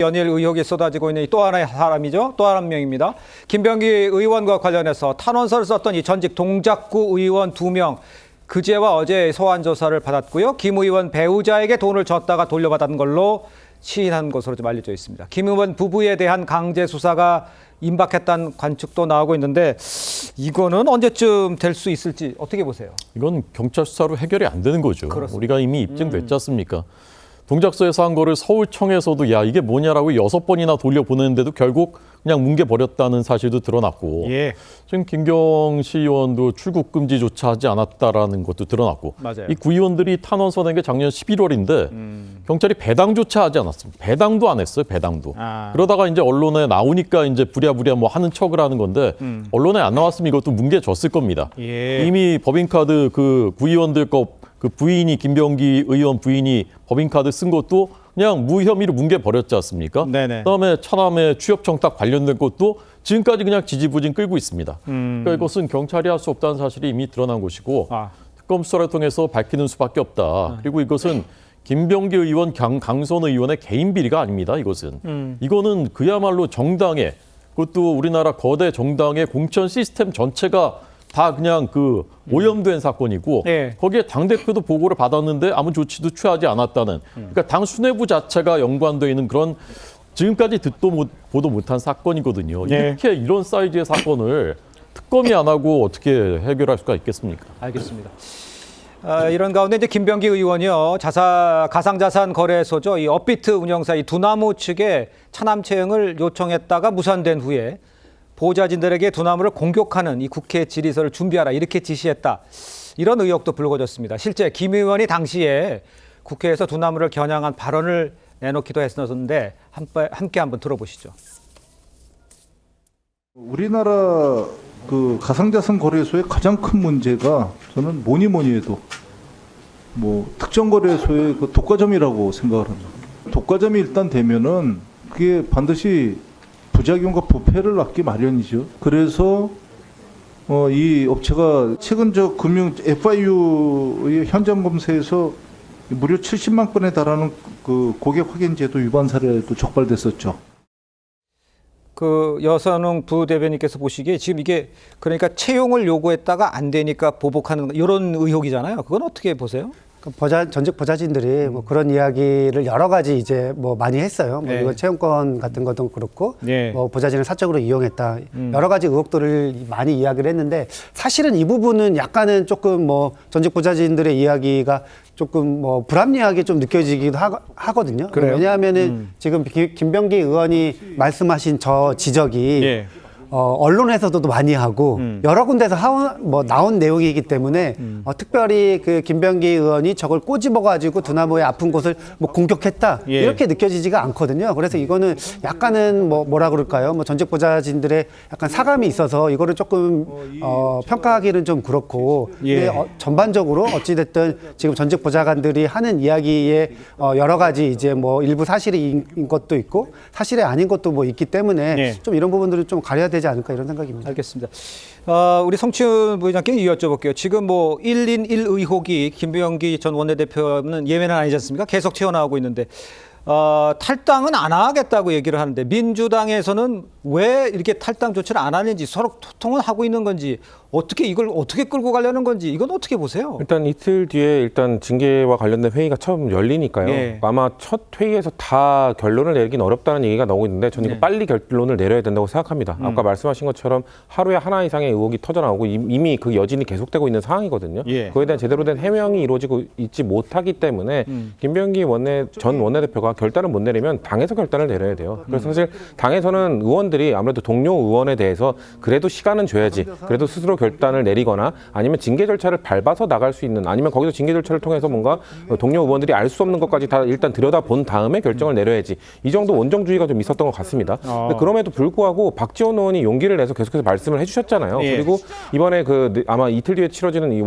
연일 의혹이 쏟아지고 있는 또 하나의 사람이죠. 또 한 명입니다. 김병기 의원과 관련해서 탄원서를 썼던 이 전직 동작구 의원 2명 그제와 어제 소환 조사를 받았고요. 김 의원 배우자에게 돈을 줬다가 돌려받은 걸로 시인한 것으로 좀 알려져 있습니다. 김 의원 부부에 대한 강제 수사가 임박했다는 관측도 나오고 있는데 이거는 언제쯤 될 수 있을지 어떻게 보세요? 이건 경찰 수사로 해결이 안 되는 거죠. 그렇습니다. 우리가 이미 입증됐지 않습니까? 동작서에서 한 거를 서울청에서도 야 이게 뭐냐라고 6번이나 돌려보냈는데도 결국 그냥 뭉개버렸다는 사실도 드러났고 예. 지금 김경시 의원도 출국 금지조차 하지 않았다라는 것도 드러났고 맞아요. 이 구의원들이 탄원서 낸 게 작년 11월인데 경찰이 배당조차 하지 않았습니다. 배당도 안 했어요. 배당도. 그러다가 이제 언론에 나오니까 이제 부랴부랴 뭐 하는 척을 하는 건데 언론에 안 나왔으면 이것도 뭉개졌을 겁니다. 예. 이미 법인카드 그 구의원들 거 그 부인이 김병기 의원 부인이 법인카드 쓴 것도 그냥 무혐의로 뭉개버렸지 않습니까? 네네. 그다음에 차남의 취업청탁 관련된 것도 지금까지 그냥 지지부진 끌고 있습니다. 그러니까 이것은 경찰이 할 수 없다는 사실이 이미 드러난 것이고 특검 수사를 통해서 밝히는 수밖에 없다. 그리고 이것은 김병기 의원, 강선 의원의 개인 비리가 아닙니다. 이것은. 이거는 그야말로 정당의 그것도 우리나라 거대 정당의 공천 시스템 전체가 다 그냥 그 오염된 사건이고 네. 거기에 당대표도 보고를 받았는데 아무 조치도 취하지 않았다는 그러니까 당 수뇌부 자체가 연관되어 있는 그런 지금까지 듣도 보도 못한 사건이거든요. 네. 이렇게 이런 사이즈의 사건을 특검이 안 하고 어떻게 해결할 수가 있겠습니까? 알겠습니다. 이런 가운데 이제 김병기 의원이요 가상자산 거래소죠 이 업비트 운영사 이 두나무 측에 차남 채용을 요청했다가 무산된 후에 보좌진들에게 두나무를 공격하는 이 국회 질의서를 준비하라 이렇게 지시했다. 이런 의혹도 불거졌습니다. 실제 김 의원이 당시에 국회에서 두나무를 겨냥한 발언을 내놓기도 했었는데 함께 한번 들어보시죠. 우리나라 그 가상자산 거래소의 가장 큰 문제가 저는 뭐니 해도 뭐 특정 거래소의 그 독과점이라고 생각을 합니다. 독과점이 일단 되면은 그게 반드시 부작용과 부패를 낳기 마련이죠. 그래서 이 업체가 최근 저 금융 FIU의 현장 검사에서 무려 70만 건에 달하는 그 고객 확인 제도 위반 사례도 적발됐었죠. 그 여선웅 부대변인께서 보시기에 지금 이게 그러니까 채용을 요구했다가 안 되니까 보복하는 이런 의혹이잖아요. 그건 어떻게 보세요? 전직 보좌진들이 뭐 그런 이야기를 여러 가지 이제 뭐 많이 했어요. 뭐 네. 이건 채용권 같은 것도 그렇고 네. 뭐 보좌진을 사적으로 이용했다. 여러 가지 의혹들을 많이 이야기를 했는데 사실은 이 부분은 약간은 조금 뭐 전직 보좌진들의 이야기가 조금 뭐 불합리하게 좀 느껴지기도 하거든요. 그래요? 왜냐하면은 지금 김병기 의원이 말씀하신 저 지적이 예. 언론에서도 많이 하고 여러 군데서 나온 내용이기 때문에 특별히 그 김병기 의원이 저걸 꼬집어가지고 두나무의 아픈 곳을 뭐 공격했다 예. 이렇게 느껴지지가 않거든요. 그래서 이거는 약간은 뭐라 그럴까요? 뭐 전직 보좌진들의 약간 사감이 있어서 이거를 조금 평가하기는 좀 그렇고 예. 근데 전반적으로 어찌됐든 지금 전직 보좌관들이 하는 이야기에 여러 가지 이제 뭐 일부 사실인 것도 있고 사실이 아닌 것도 뭐 있기 때문에 예. 좀 이런 부분들을 좀 가려야 되지 않을까 이런 생각입니다. 알겠습니다. 우리 성춘 부의장께 여쭤볼게요. 지금 뭐 1인 1 의혹이 김병기 전 원내대표는 예외는 아니지 않습니까? 계속 튀어나오고 있는데 탈당은 안 하겠다고 얘기를 하는데 민주당에서는 왜 이렇게 탈당 조치를 안 하는지 서로 소통은 하고 있는 건지 이걸 어떻게 끌고 가려는 건지 이건 어떻게 보세요? 일단 이틀 뒤에 일단 징계와 관련된 회의가 처음 열리니까요. 예. 아마 첫 회의에서 다 결론을 내리긴 어렵다는 얘기가 나오고 있는데 저는 이거 빨리 결론을 내려야 된다고 생각합니다. 아까 말씀하신 것처럼 하루에 하나 이상의 의혹이 터져나오고 이미 그 여진이 계속되고 있는 상황이거든요. 예. 그거에 대한 제대로 된 해명이 이루어지고 있지 못하기 때문에 김병기 전 원내대표가 결단을 못 내리면 당에서 결단을 내려야 돼요. 그래서 사실 당에서는 의원들이 아무래도 동료 의원에 대해서 그래도 시간은 줘야지. 그래도 스스로 결단을 내리거나 아니면 징계 절차를 밟아서 나갈 수 있는 아니면 거기서 징계 절차를 통해서 뭔가 동료 의원들이 알 수 없는 것까지 다 일단 들여다본 다음에 결정을 내려야지. 이 정도 원정주의가 좀 있었던 것 같습니다. 근데 그럼에도 불구하고 박지원 의원이 용기를 내서 계속해서 말씀을 해주셨잖아요. 예. 그리고 이번에 아마 이틀 뒤에 치러지는 이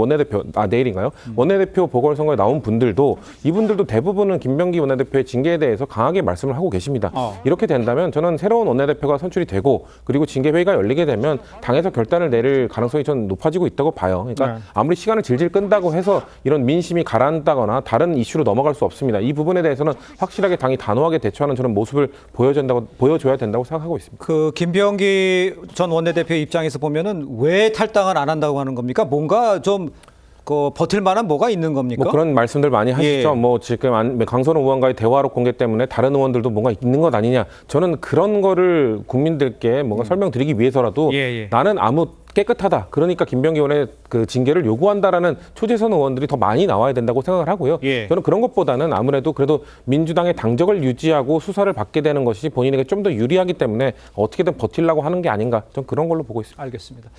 내일인가요? 원내대표 보궐선거에 나온 분들도 이분들도 대부분은 김병기 원내대표의 징계에 대해서 강하게 말씀을 하고 계십니다. 이렇게 된다면 저는 새로운 원내대표가 선출이 되고 그리고 징계 회의가 열리게 되면 당에서 결단을 내릴 가능성이 전 높아지고 있다고 봐요. 그러니까 아무리 시간을 질질 끈다고 해서 이런 민심이 가라앉다거나 다른 이슈로 넘어갈 수 없습니다. 이 부분에 대해서는 확실하게 당이 단호하게 대처하는 저런 모습을 보여줘야 된다고 생각하고 있습니다. 그 김병기 전 원내대표 입장에서 보면은 왜 탈당을 안 한다고 하는 겁니까? 뭔가 좀 그 버틸 만한 뭐가 있는 겁니까? 뭐 그런 말씀들 많이 하시죠. 예. 뭐 지금 강선호 의원과의 대화록 공개 때문에 다른 의원들도 뭔가 있는 것 아니냐. 저는 그런 거를 국민들께 뭔가 설명드리기 위해서라도 예. 나는 아무 깨끗하다. 그러니까 김병기 의원의 그 징계를 요구한다라는 초재선 의원들이 더 많이 나와야 된다고 생각을 하고요. 예. 저는 그런 것보다는 아무래도 그래도 민주당의 당적을 유지하고 수사를 받게 되는 것이 본인에게 좀 더 유리하기 때문에 어떻게든 버틸라고 하는 게 아닌가. 전 그런 걸로 보고 있습니다. 알겠습니다.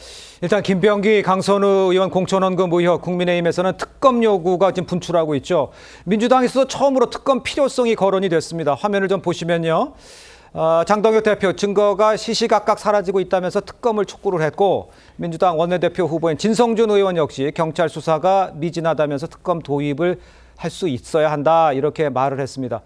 일단 김병기, 강선우 의원 공천원금 의혹 국민의힘에서는 특검 요구가 지금 분출하고 있죠. 민주당에서도 처음으로 특검 필요성이 거론이 됐습니다. 화면을 좀 보시면요. 장동혁 대표 증거가 시시각각 사라지고 있다면서 특검을 촉구를 했고 민주당 원내대표 후보인 진성준 의원 역시 경찰 수사가 미진하다면서 특검 도입을 할 수 있어야 한다 이렇게 말을 했습니다.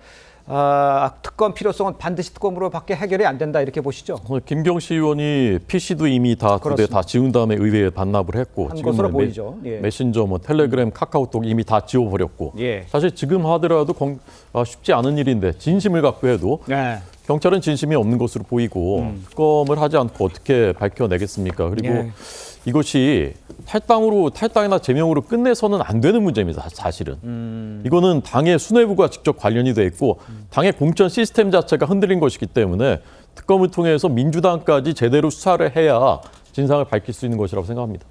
특검 필요성은 반드시 특검으로 밖에 해결이 안 된다 이렇게 보시죠. 김경시 의원이 PC도 이미 다 두 대 다 지운 다음에 의회에 반납을 했고 한 것으로 보이죠. 예. 메신저, 뭐 텔레그램, 카카오톡 이미 다 지워버렸고 예. 사실 지금 하더라도 쉽지 않은 일인데 진심을 갖고 해도 네. 경찰은 진심이 없는 것으로 보이고 특검을 하지 않고 어떻게 밝혀내겠습니까? 그리고 예. 이것이 탈당이나 제명으로 끝내서는 안 되는 문제입니다. 사실은. 이거는 당의 수뇌부가 직접 관련이 돼 있고 당의 공천 시스템 자체가 흔들린 것이기 때문에 특검을 통해서 민주당까지 제대로 수사를 해야 진상을 밝힐 수 있는 것이라고 생각합니다.